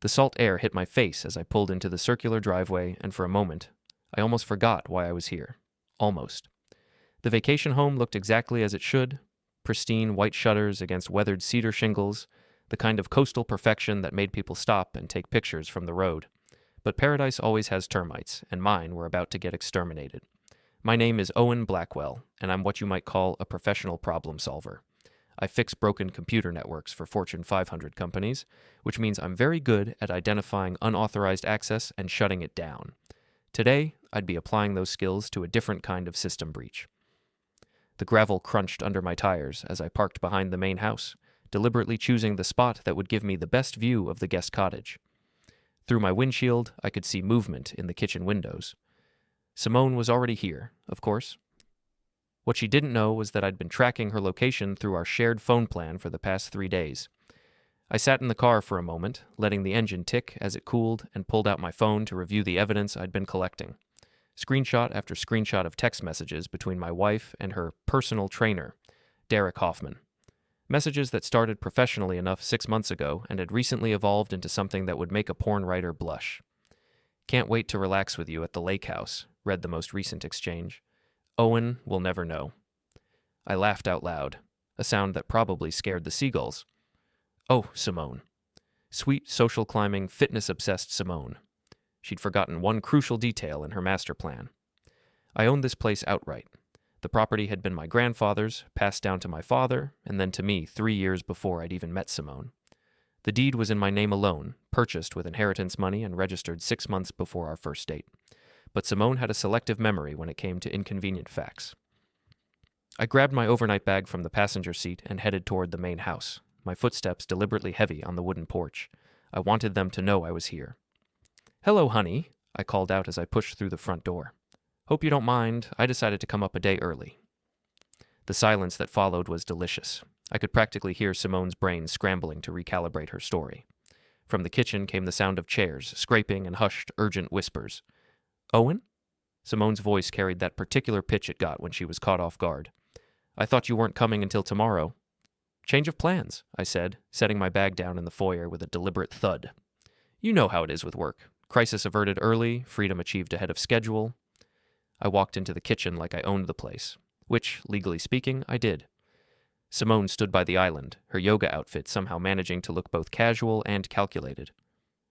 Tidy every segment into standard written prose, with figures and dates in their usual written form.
The salt air hit my face as I pulled into the circular driveway, and for a moment, I almost forgot why I was here. Almost. The vacation home looked exactly as it should, pristine white shutters against weathered cedar shingles, the kind of coastal perfection that made people stop and take pictures from the road. But paradise always has termites, and mine were about to get exterminated. My name is Owen Blackwell, and I'm what you might call a professional problem solver. I fix broken computer networks for Fortune 500 companies, which means I'm very good at identifying unauthorized access and shutting it down. Today, I'd be applying those skills to a different kind of system breach. The gravel crunched under my tires as I parked behind the main house, deliberately choosing the spot that would give me the best view of the guest cottage. Through my windshield, I could see movement in the kitchen windows. Simone was already here, of course. What she didn't know was that I'd been tracking her location through our shared phone plan for the past 3 days. I sat in the car for a moment, letting the engine tick as it cooled, and pulled out my phone to review the evidence I'd been collecting. Screenshot after screenshot of text messages between my wife and her personal trainer, Derek Hoffman. Messages that started professionally enough 6 months ago and had recently evolved into something that would make a porn writer blush. "Can't wait to relax with you at the lake house," read the most recent exchange. "Owen will never know." I laughed out loud, a sound that probably scared the seagulls. Oh, Simone. Sweet, social climbing, fitness-obsessed Simone. She'd forgotten one crucial detail in her master plan. I owned this place outright. The property had been my grandfather's, passed down to my father, and then to me 3 years before I'd even met Simone. The deed was in my name alone, purchased with inheritance money and registered 6 months before our first date. But Simone had a selective memory when it came to inconvenient facts. I grabbed my overnight bag from the passenger seat and headed toward the main house, my footsteps deliberately heavy on the wooden porch. I wanted them to know I was here. "Hello, honey," I called out as I pushed through the front door. "Hope you don't mind, I decided to come up a day early." The silence that followed was delicious. I could practically hear Simone's brain scrambling to recalibrate her story. From the kitchen came the sound of chairs, scraping and hushed, urgent whispers. "Owen?" Simone's voice carried that particular pitch it got when she was caught off guard. "I thought you weren't coming until tomorrow." "Change of plans," I said, setting my bag down in the foyer with a deliberate thud. "You know how it is with work. Crisis averted early, freedom achieved ahead of schedule." I walked into the kitchen like I owned the place, which, legally speaking, I did. Simone stood by the island, her yoga outfit somehow managing to look both casual and calculated.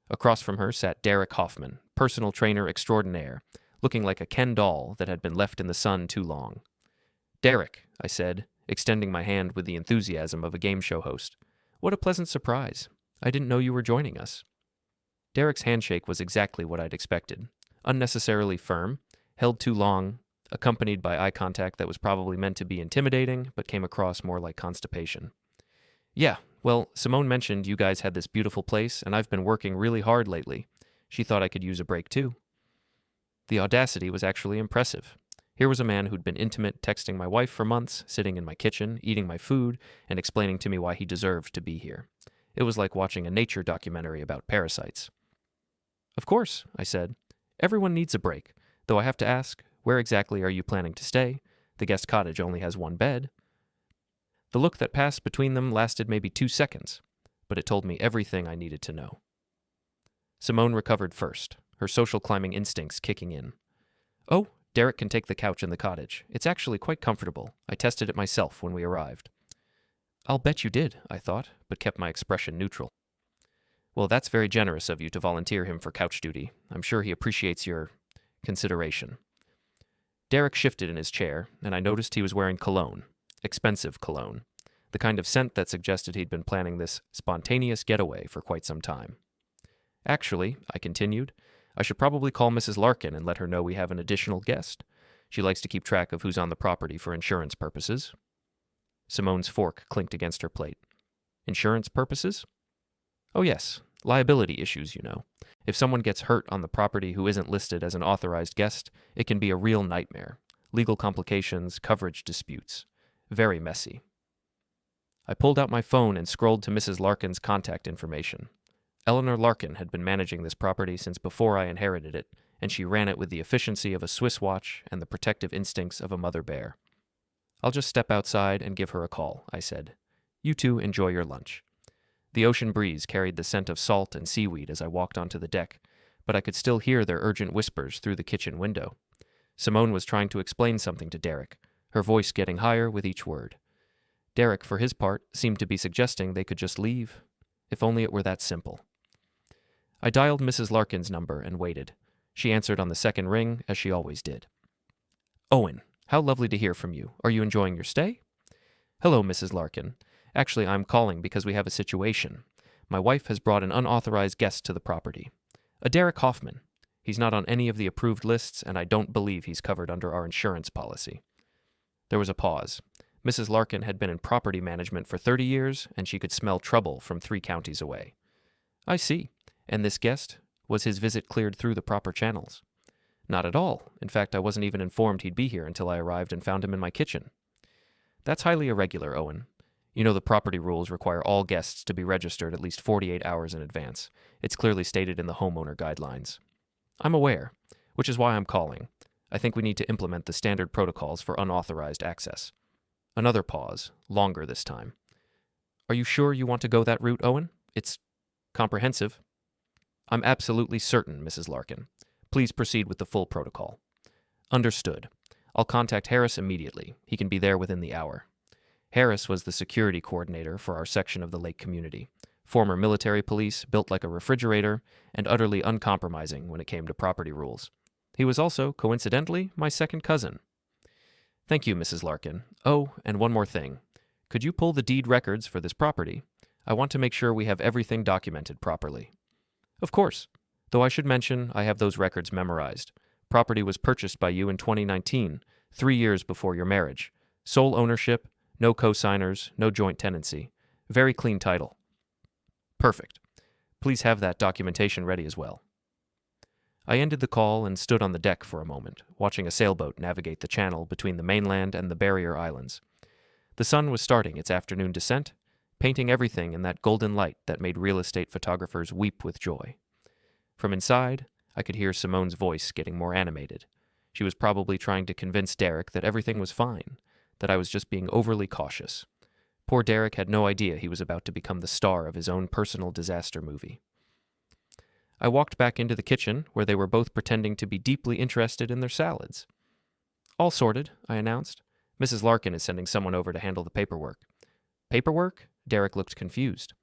Across from her sat Derek Hoffman, personal trainer extraordinaire, looking like a Ken doll that had been left in the sun too long. "Derek," I said, extending my hand with the enthusiasm of a game show host. "What a pleasant surprise. I didn't know you were joining us." Derek's handshake was exactly what I'd expected. Unnecessarily firm, held too long, accompanied by eye contact that was probably meant to be intimidating, but came across more like constipation. "Yeah, well, Simone mentioned you guys had this beautiful place, and I've been working really hard lately. She thought I could use a break too." The audacity was actually impressive. Here was a man who'd been intimate texting my wife for months, sitting in my kitchen, eating my food, and explaining to me why he deserved to be here. It was like watching a nature documentary about parasites. "Of course," I said. "Everyone needs a break, though I have to ask, where exactly are you planning to stay? The guest cottage only has 1 bed." The look that passed between them lasted maybe 2 seconds, but it told me everything I needed to know. Simone recovered first, her social climbing instincts kicking in. "Oh, Derek can take the couch in the cottage. It's actually quite comfortable. I tested it myself when we arrived." "I'll bet you did," I thought, but kept my expression neutral. "Well, that's very generous of you to volunteer him for couch duty. I'm sure he appreciates your consideration." Derek shifted in his chair, and I noticed he was wearing cologne. Expensive cologne. The kind of scent that suggested he'd been planning this spontaneous getaway for quite some time. "Actually," I continued, "I should probably call Mrs. Larkin and let her know we have an additional guest. She likes to keep track of who's on the property for insurance purposes." Simone's fork clinked against her plate. "Insurance purposes?" "Oh yes, liability issues, you know. If someone gets hurt on the property who isn't listed as an authorized guest, it can be a real nightmare. Legal complications, coverage disputes. Very messy." I pulled out my phone and scrolled to Mrs. Larkin's contact information. Eleanor Larkin had been managing this property since before I inherited it, and she ran it with the efficiency of a Swiss watch and the protective instincts of a mother bear. "I'll just step outside and give her a call," I said. "You two enjoy your lunch." The ocean breeze carried the scent of salt and seaweed as I walked onto the deck, but I could still hear their urgent whispers through the kitchen window. Simone was trying to explain something to Derek, her voice getting higher with each word. Derek, for his part, seemed to be suggesting they could just leave. If only it were that simple. I dialed Mrs. Larkin's number and waited. She answered on the second ring, as she always did. "Owen, how lovely to hear from you. Are you enjoying your stay?" "Hello, Mrs. Larkin. Actually, I'm calling because we have a situation. My wife has brought an unauthorized guest to the property. A Derek Hoffman. He's not on any of the approved lists, and I don't believe he's covered under our insurance policy." There was a pause. Mrs. Larkin had been in property management for 30 years, and she could smell trouble from 3 counties away. "I see. And this guest? Was his visit cleared through the proper channels?" "Not at all. In fact, I wasn't even informed he'd be here until I arrived and found him in my kitchen." "That's highly irregular, Owen. You know the property rules require all guests to be registered at least 48 hours in advance. It's clearly stated in the homeowner guidelines." "I'm aware, which is why I'm calling. I think we need to implement the standard protocols for unauthorized access." Another pause, longer this time. "Are you sure you want to go that route, Owen? It's comprehensive." "I'm absolutely certain, Mrs. Larkin. Please proceed with the full protocol." "Understood. I'll contact Harris immediately. He can be there within the hour." Harris was the security coordinator for our section of the lake community. Former military police, built like a refrigerator, and utterly uncompromising when it came to property rules. He was also, coincidentally, my second cousin. "Thank you, Mrs. Larkin. Oh, and one more thing. Could you pull the deed records for this property? I want to make sure we have everything documented properly." "Of course. Though I should mention I have those records memorized. Property was purchased by you in 2019, 3 years before your marriage. Sole ownership, no co-signers, no joint tenancy. Very clean title." "Perfect. Please have that documentation ready as well." I ended the call and stood on the deck for a moment, watching a sailboat navigate the channel between the mainland and the barrier islands. The sun was starting its afternoon descent, painting everything in that golden light that made real estate photographers weep with joy. From inside, I could hear Simone's voice getting more animated. She was probably trying to convince Derek that everything was fine, that I was just being overly cautious. Poor Derek had no idea he was about to become the star of his own personal disaster movie. I walked back into the kitchen, where they were both pretending to be deeply interested in their salads. "All sorted," I announced. "Mrs. Larkin is sending someone over to handle the paperwork." "Paperwork?" Derek looked confused.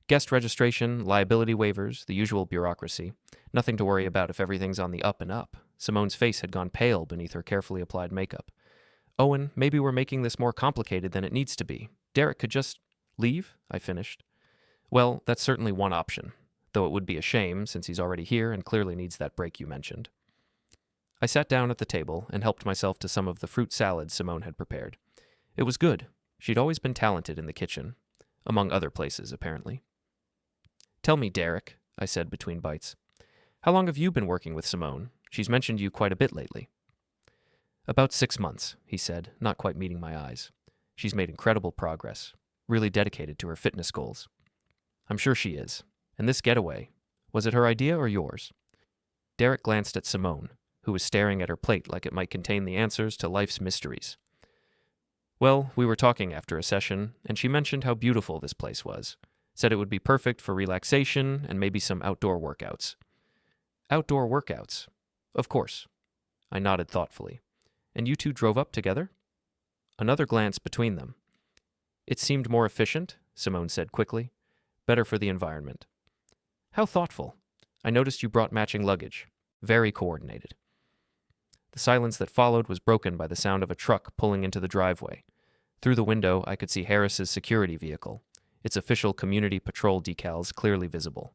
"Guest registration, liability waivers, the usual bureaucracy. Nothing to worry about if everything's on the up and up." Simone's face had gone pale beneath her carefully applied makeup. "Owen, maybe we're making this more complicated than it needs to be. Derek could just leave," I finished. "Well, that's certainly one option, though it would be a shame since he's already here and clearly needs that break you mentioned." I sat down at the table and helped myself to some of the fruit salad Simone had prepared. It was good. She'd always been talented in the kitchen, among other places, apparently. "Tell me, Derek," I said between bites. "How long have you been working with Simone? She's mentioned you quite a bit lately." "About 6 months," he said, not quite meeting my eyes. "She's made incredible progress, really dedicated to her fitness goals." "I'm sure she is. And this getaway, was it her idea or yours?" Derek glanced at Simone, who was staring at her plate like it might contain the answers to life's mysteries. "Well, we were talking after a session, and she mentioned how beautiful this place was. Said it would be perfect for relaxation and maybe some outdoor workouts." "Outdoor workouts? Of course." I nodded thoughtfully. "And you two drove up together?" Another glance between them. "It seemed more efficient," Simone said quickly. "Better for the environment." "How thoughtful. I noticed you brought matching luggage. Very coordinated." The silence that followed was broken by the sound of a truck pulling into the driveway. Through the window, I could see Harris's security vehicle, its official community patrol decals clearly visible.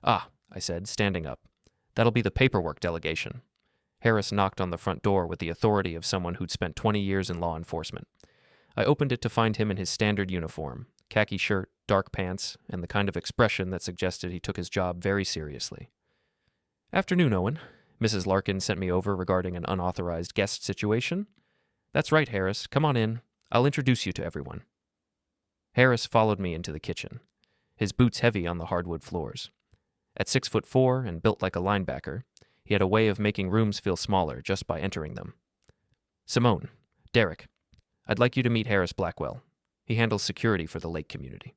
"Ah," I said, standing up. "That'll be the paperwork delegation." Harris knocked on the front door with the authority of someone who'd spent 20 years in law enforcement. I opened it to find him in his standard uniform, khaki shirt, dark pants, and the kind of expression that suggested he took his job very seriously. "Afternoon, Owen. Mrs. Larkin sent me over regarding an unauthorized guest situation." "That's right, Harris. Come on in. I'll introduce you to everyone." Harris followed me into the kitchen, his boots heavy on the hardwood floors. At 6'4" and built like a linebacker, he had a way of making rooms feel smaller just by entering them. "Simone, Derek, I'd like you to meet Harris Blackwell. He handles security for the lake community."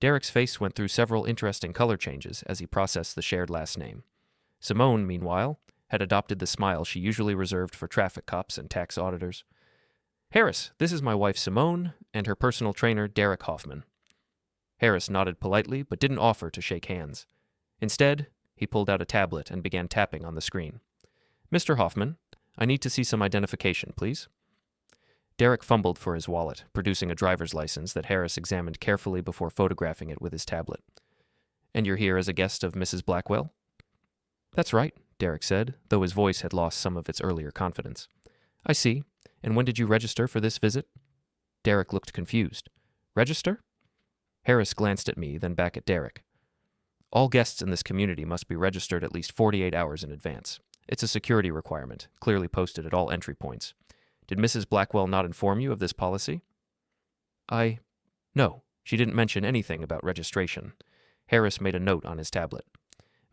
Derek's face went through several interesting color changes as he processed the shared last name. Simone, meanwhile, had adopted the smile she usually reserved for traffic cops and tax auditors. Harris, this is my wife Simone and her personal trainer, Derek Hoffman. Harris nodded politely but didn't offer to shake hands. Instead, he pulled out a tablet and began tapping on the screen. Mr. Hoffman, I need to see some identification, please. Derek fumbled for his wallet, producing a driver's license that Harris examined carefully before photographing it with his tablet. And you're here as a guest of Mrs. Blackwell? That's right, Derek said, though his voice had lost some of its earlier confidence. I see. And when did you register for this visit? Derek looked confused. Register? Harris glanced at me, then back at Derek. All guests in this community must be registered at least 48 hours in advance. It's a security requirement, clearly posted at all entry points. Did Mrs. Blackwell not inform you of this policy? No, she didn't mention anything about registration. Harris made a note on his tablet.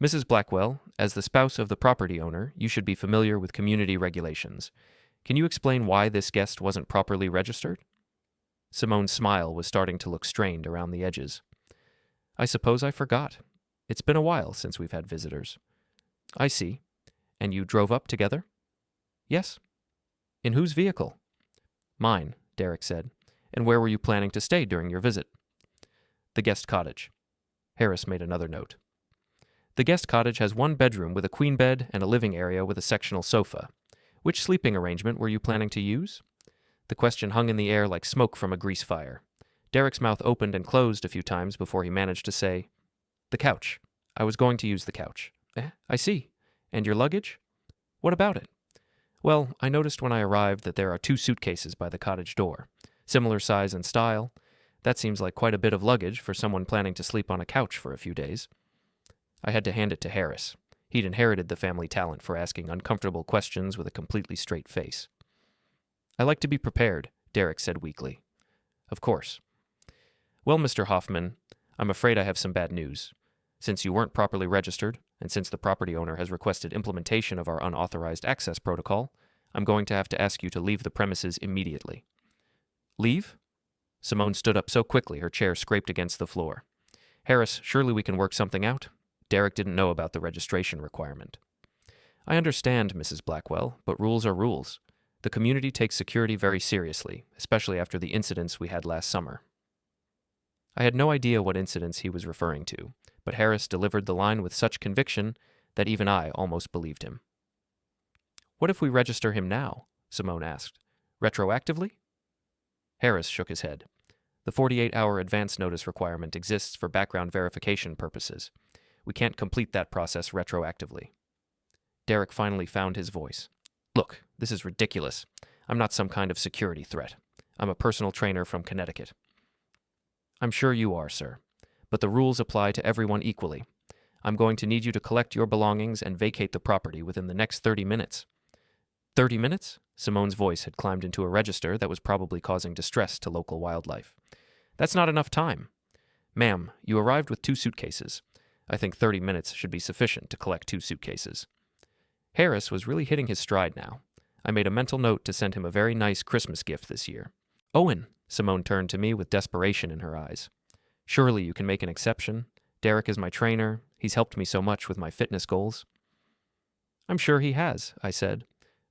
Mrs. Blackwell, as the spouse of the property owner, you should be familiar with community regulations. Can you explain why this guest wasn't properly registered? Simone's smile was starting to look strained around the edges. I suppose I forgot. It's been a while since we've had visitors. I see. And you drove up together? Yes. In whose vehicle? Mine, Derek said. And where were you planning to stay during your visit? The guest cottage. Harris made another note. The guest cottage has one bedroom with a queen bed and a living area with a sectional sofa. Which sleeping arrangement were you planning to use? The question hung in the air like smoke from a grease fire. Derek's mouth opened and closed a few times before he managed to say, The couch. I was going to use the couch. I see. And your luggage? What about it? Well, I noticed when I arrived that there are 2 suitcases by the cottage door. Similar size and style. That seems like quite a bit of luggage for someone planning to sleep on a couch for a few days. I had to hand it to Harris. He'd inherited the family talent for asking uncomfortable questions with a completely straight face. I like to be prepared, Derek said weakly. Of course. Well, Mr. Hoffman, I'm afraid I have some bad news. Since you weren't properly registered, and since the property owner has requested implementation of our unauthorized access protocol, I'm going to have to ask you to leave the premises immediately. Leave? Simone stood up so quickly her chair scraped against the floor. Harris, surely we can work something out? Derek didn't know about the registration requirement. I understand, Mrs. Blackwell, but rules are rules. The community takes security very seriously, especially after the incidents we had last summer. I had no idea what incidents he was referring to, but Harris delivered the line with such conviction that even I almost believed him. What if we register him now? Simone asked. Retroactively? Harris shook his head. The 48-hour advance notice requirement exists for background verification purposes. We can't complete that process retroactively. Derek finally found his voice. Look, this is ridiculous. I'm not some kind of security threat. I'm a personal trainer from Connecticut. I'm sure you are, sir. But the rules apply to everyone equally. I'm going to need you to collect your belongings and vacate the property within the next 30 minutes. 30 minutes? Simone's voice had climbed into a register that was probably causing distress to local wildlife. That's not enough time. Ma'am, you arrived with 2 suitcases. I think 30 minutes should be sufficient to collect 2 suitcases. Harris was really hitting his stride now. I made a mental note to send him a very nice Christmas gift this year. Owen, Simone turned to me with desperation in her eyes. Surely you can make an exception. Derek is my trainer. He's helped me so much with my fitness goals. I'm sure he has, I said.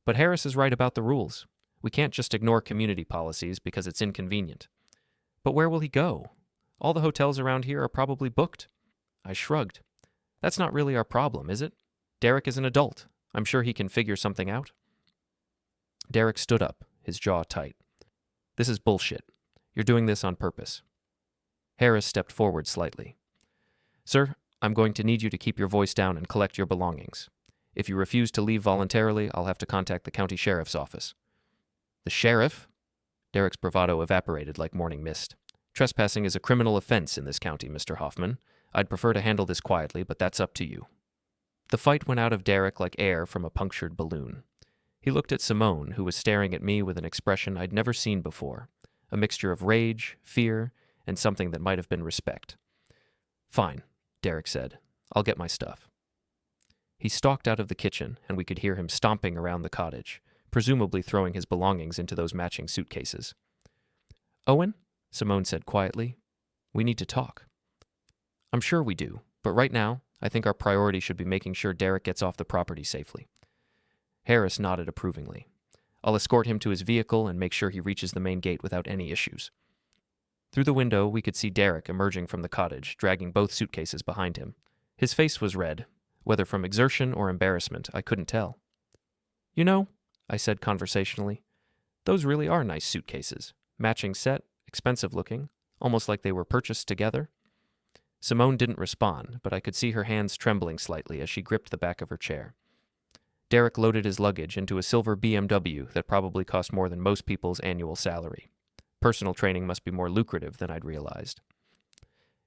But Harris is right about the rules. We can't just ignore community policies because it's inconvenient. But where will he go? All the hotels around here are probably booked. I shrugged. That's not really our problem, is it? Derek is an adult. I'm sure he can figure something out. Derek stood up, his jaw tight. This is bullshit. You're doing this on purpose. Harris stepped forward slightly. Sir, I'm going to need you to keep your voice down and collect your belongings. If you refuse to leave voluntarily, I'll have to contact the county sheriff's office. The sheriff? Derek's bravado evaporated like morning mist. Trespassing is a criminal offense in this county, Mr. Hoffman. I'd prefer to handle this quietly, but that's up to you. The fight went out of Derek like air from a punctured balloon. He looked at Simone, who was staring at me with an expression I'd never seen before, a mixture of rage, fear, and something that might have been respect. Fine, Derek said. I'll get my stuff. He stalked out of the kitchen, and we could hear him stomping around the cottage, presumably throwing his belongings into those matching suitcases. Owen, Simone said quietly, we need to talk. I'm sure we do, but right now, I think our priority should be making sure Derek gets off the property safely. Harris nodded approvingly. I'll escort him to his vehicle and make sure he reaches the main gate without any issues. Through the window, we could see Derek emerging from the cottage, dragging both suitcases behind him. His face was red. Whether from exertion or embarrassment, I couldn't tell. You know, I said conversationally, those really are nice suitcases. Matching set, expensive looking, almost like they were purchased together. Simone didn't respond, but I could see her hands trembling slightly as she gripped the back of her chair. Derek loaded his luggage into a silver BMW that probably cost more than most people's annual salary. Personal training must be more lucrative than I'd realized.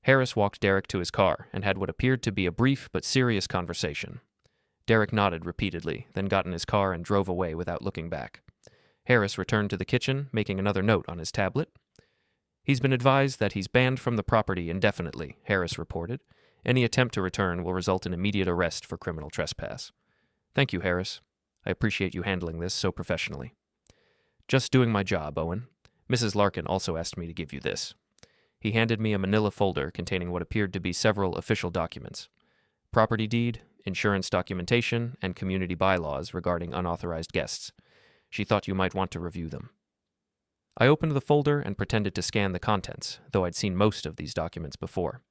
Harris walked Derek to his car and had what appeared to be a brief but serious conversation. Derek nodded repeatedly, then got in his car and drove away without looking back. Harris returned to the kitchen, making another note on his tablet. He's been advised that he's banned from the property indefinitely, Harris reported. Any attempt to return will result in immediate arrest for criminal trespass. Thank you, Harris. I appreciate you handling this so professionally. Just doing my job, Owen. Mrs. Larkin also asked me to give you this. He handed me a manila folder containing what appeared to be several official documents. Property deed, insurance documentation, and community bylaws regarding unauthorized guests. She thought you might want to review them. I opened the folder and pretended to scan the contents, though I'd seen most of these documents before.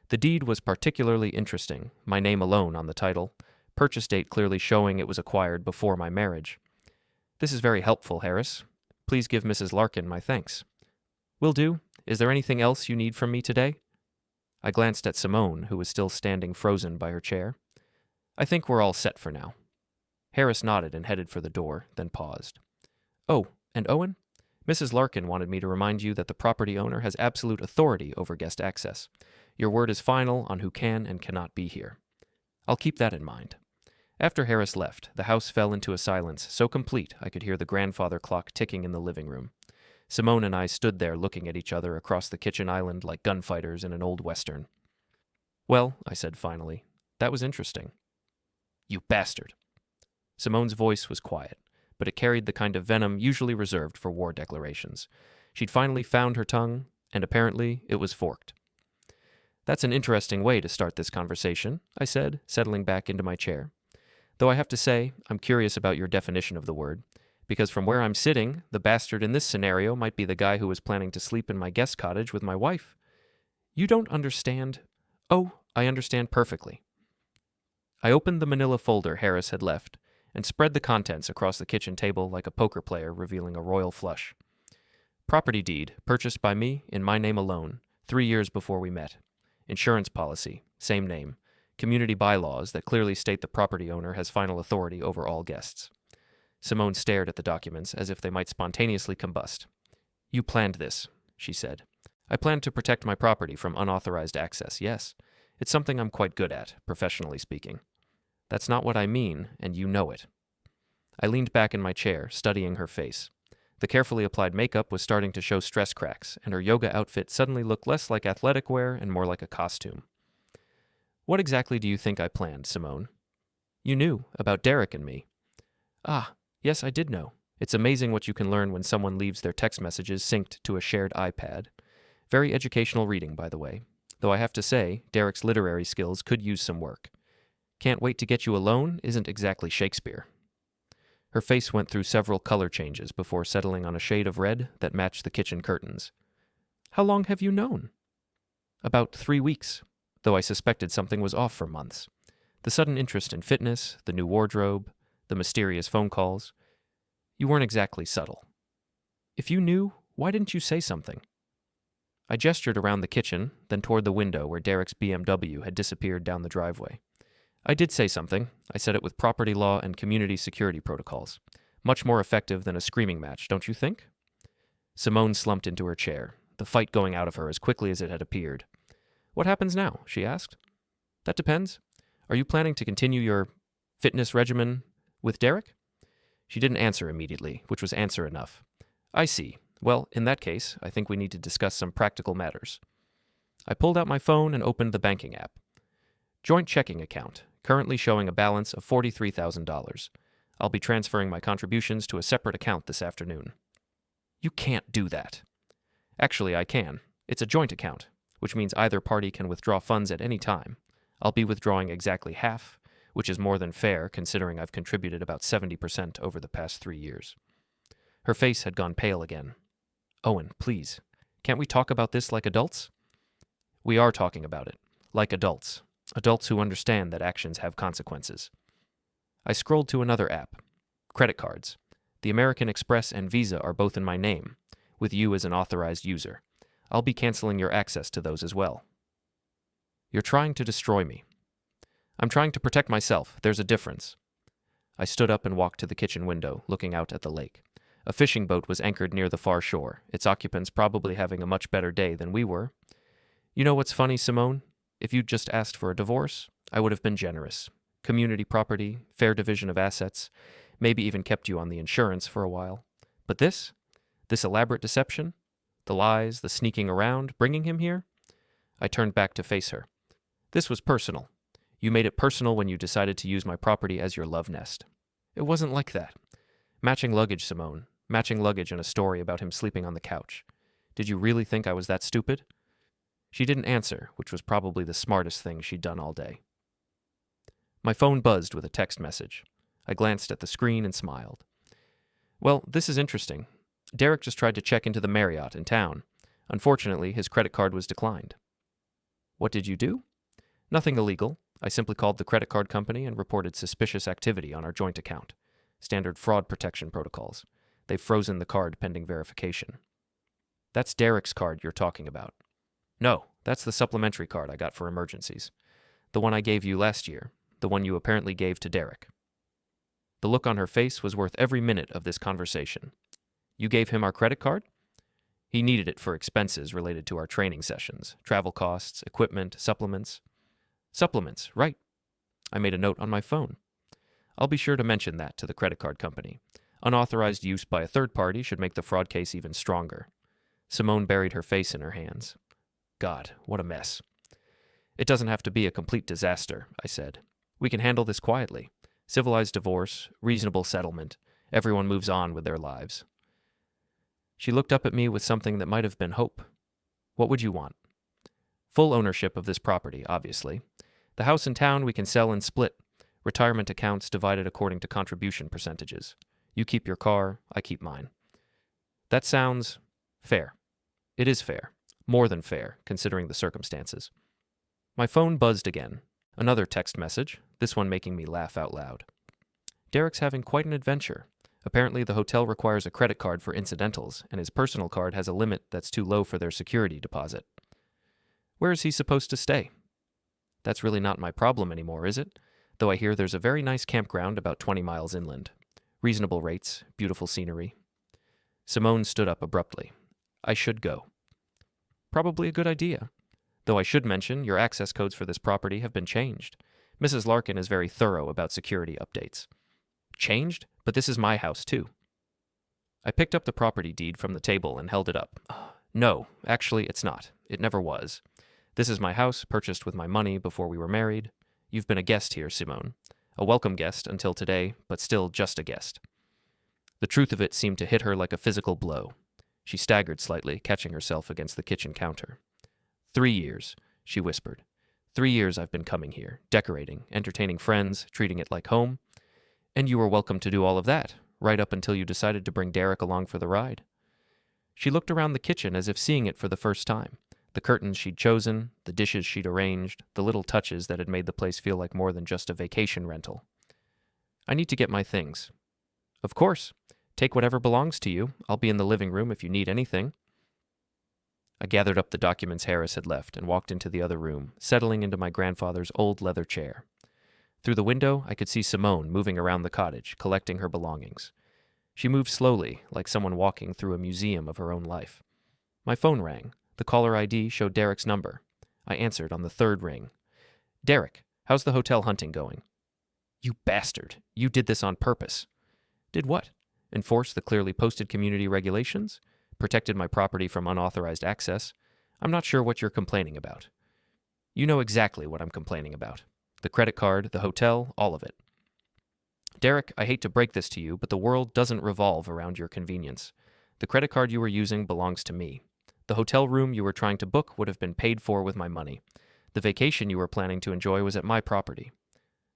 The deed was particularly interesting, my name alone on the title, purchase date clearly showing it was acquired before my marriage. This is very helpful, Harris. Please give Mrs. Larkin my thanks. Will do. Is there anything else you need from me today? I glanced at Simone, who was still standing frozen by her chair. I think we're all set for now. Harris nodded and headed for the door, then paused. Oh, and Owen? Mrs. Larkin wanted me to remind you that the property owner has absolute authority over guest access. Your word is final on who can and cannot be here. I'll keep that in mind. After Harris left, the house fell into a silence so complete I could hear the grandfather clock ticking in the living room. Simone and I stood there looking at each other across the kitchen island like gunfighters in an old western. Well, I said finally, that was interesting. You bastard. Simone's voice was quiet, but it carried the kind of venom usually reserved for war declarations. She'd finally found her tongue, and apparently it was forked. That's an interesting way to start this conversation, I said, settling back into my chair. Though I have to say, I'm curious about your definition of the word, because from where I'm sitting, the bastard in this scenario might be the guy who was planning to sleep in my guest cottage with my wife. You don't understand? Oh, I understand perfectly. I opened the manila folder Harris had left and spread the contents across the kitchen table like a poker player revealing a royal flush. Property deed, purchased by me in my name alone, 3 years before we met. Insurance policy, same name. Community bylaws that clearly state the property owner has final authority over all guests. Simone stared at the documents as if they might spontaneously combust. You planned this, she said. I planned to protect my property from unauthorized access, yes. It's something I'm quite good at, professionally speaking. That's not what I mean, and you know it. I leaned back in my chair, studying her face. The carefully applied makeup was starting to show stress cracks, and her yoga outfit suddenly looked less like athletic wear and more like a costume. What exactly do you think I planned, Simone? You knew, about Derek and me. Ah, yes, I did know. It's amazing what you can learn when someone leaves their text messages synced to a shared iPad. Very educational reading, by the way. Though I have to say, Derek's literary skills could use some work. Can't wait to get you alone isn't exactly Shakespeare. Her face went through several color changes before settling on a shade of red that matched the kitchen curtains. How long have you known? About 3 weeks, though I suspected something was off for months. The sudden interest in fitness, the new wardrobe, the mysterious phone calls. You weren't exactly subtle. If you knew, why didn't you say something? I gestured around the kitchen, then toward the window where Derek's BMW had disappeared down the driveway. I did say something. I said it with property law and community security protocols. Much more effective than a screaming match, don't you think? Simone slumped into her chair, the fight going out of her as quickly as it had appeared. What happens now? She asked. That depends. Are you planning to continue your fitness regimen with Derek? She didn't answer immediately, which was answer enough. I see. Well, in that case, I think we need to discuss some practical matters. I pulled out my phone and opened the banking app. Joint checking account, currently showing a balance of $43,000. I'll be transferring my contributions to a separate account this afternoon. You can't do that. Actually, I can. It's a joint account. which means either party can withdraw funds at any time. I'll be withdrawing exactly half, which is more than fair considering I've contributed about 70% over the past 3 years. Her face had gone pale again. Owen, please, can't we talk about this like adults? We are talking about it, like adults. Adults who understand that actions have consequences. I scrolled to another app. Credit cards. The American Express and Visa are both in my name, with you as an authorized user. I'll be canceling your access to those as well. You're trying to destroy me. I'm trying to protect myself. There's a difference. I stood up and walked to the kitchen window, looking out at the lake. A fishing boat was anchored near the far shore, its occupants probably having a much better day than we were. You know what's funny, Simone? If you'd just asked for a divorce, I would have been generous. Community property, fair division of assets, maybe even kept you on the insurance for a while. But this elaborate deception, the lies, the sneaking around, bringing him here? I turned back to face her. This was personal. You made it personal when you decided to use my property as your love nest. It wasn't like that. Matching luggage, Simone. Matching luggage and a story about him sleeping on the couch. Did you really think I was that stupid? She didn't answer, which was probably the smartest thing she'd done all day. My phone buzzed with a text message. I glanced at the screen and smiled. Well, this is interesting. Derek just tried to check into the Marriott in town. Unfortunately, his credit card was declined. What did you do? Nothing illegal. I simply called the credit card company and reported suspicious activity on our joint account. Standard fraud protection protocols. They've frozen the card pending verification. That's Derek's card you're talking about. No, that's the supplementary card I got for emergencies. The one I gave you last year. The one you apparently gave to Derek. The look on her face was worth every minute of this conversation. You gave him our credit card? He needed it for expenses related to our training sessions, travel costs, equipment, supplements. Supplements, right. I made a note on my phone. I'll be sure to mention that to the credit card company. Unauthorized use by a third party should make the fraud case even stronger. Simone buried her face in her hands. God, what a mess. It doesn't have to be a complete disaster, I said. We can handle this quietly. Civilized divorce, reasonable settlement. Everyone moves on with their lives. She looked up at me with something that might have been hope. What would you want? Full ownership of this property, obviously. The house in town we can sell and split. Retirement accounts divided according to contribution percentages. You keep your car, I keep mine. That sounds fair. It is fair. More than fair, considering the circumstances. My phone buzzed again. Another text message, this one making me laugh out loud. Derek's having quite an adventure. Apparently the hotel requires a credit card for incidentals, and his personal card has a limit that's too low for their security deposit. Where is he supposed to stay? That's really not my problem anymore, is it? Though I hear there's a very nice campground about 20 miles inland. Reasonable rates, beautiful scenery. Simone stood up abruptly. I should go. Probably a good idea. Though I should mention, your access codes for this property have been changed. Mrs. Larkin is very thorough about security updates. Changed? But this is my house, too. I picked up the property deed from the table and held it up. No, actually, it's not. It never was. This is my house, purchased with my money before we were married. You've been a guest here, Simone. A welcome guest until today, but still just a guest. The truth of it seemed to hit her like a physical blow. She staggered slightly, catching herself against the kitchen counter. 3 years, she whispered. 3 years I've been coming here, decorating, entertaining friends, treating it like home. And you were welcome to do all of that, right up until you decided to bring Derek along for the ride. She looked around the kitchen as if seeing it for the first time. The curtains she'd chosen, the dishes she'd arranged, the little touches that had made the place feel like more than just a vacation rental. I need to get my things. Of course. Take whatever belongs to you. I'll be in the living room if you need anything. I gathered up the documents Harris had left and walked into the other room, settling into my grandfather's old leather chair. Through the window, I could see Simone moving around the cottage, collecting her belongings. She moved slowly, like someone walking through a museum of her own life. My phone rang. The caller ID showed Derek's number. I answered on the third ring. Derek, how's the hotel hunting going? You bastard. You did this on purpose. Did what? Enforce the clearly posted community regulations? Protected my property from unauthorized access? I'm not sure what you're complaining about. You know exactly what I'm complaining about. The credit card, the hotel, all of it. Derek, I hate to break this to you, but the world doesn't revolve around your convenience. The credit card you were using belongs to me. The hotel room you were trying to book would have been paid for with my money. The vacation you were planning to enjoy was at my property.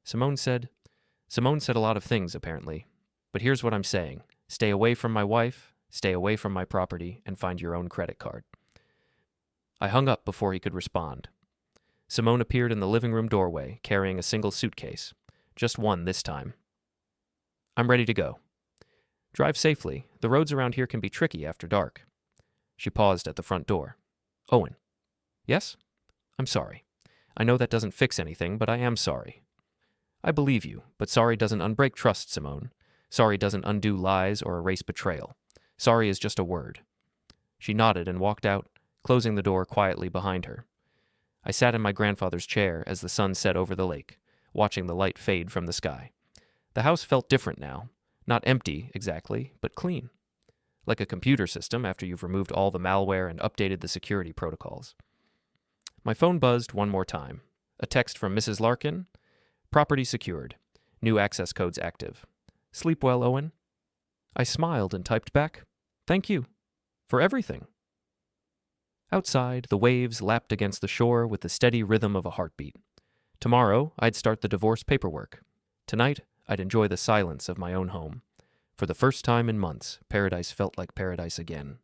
Simone said a lot of things, apparently. But here's what I'm saying. Stay away from my wife, stay away from my property, and find your own credit card. I hung up before he could respond. Simone appeared in the living room doorway, carrying a single suitcase. Just one this time. I'm ready to go. Drive safely. The roads around here can be tricky after dark. She paused at the front door. Owen. Yes? I'm sorry. I know that doesn't fix anything, but I am sorry. I believe you, but sorry doesn't unbreak trust, Simone. Sorry doesn't undo lies or erase betrayal. Sorry is just a word. She nodded and walked out, closing the door quietly behind her. I sat in my grandfather's chair as the sun set over the lake, watching the light fade from the sky. The house felt different now. Not empty, exactly, but clean. Like a computer system after you've removed all the malware and updated the security protocols. My phone buzzed one more time. A text from Mrs. Larkin. Property secured. New access codes active. Sleep well, Owen. I smiled and typed back, Thank you. For everything. Outside, the waves lapped against the shore with the steady rhythm of a heartbeat. Tomorrow, I'd start the divorce paperwork. Tonight, I'd enjoy the silence of my own home. For the first time in months, paradise felt like paradise again.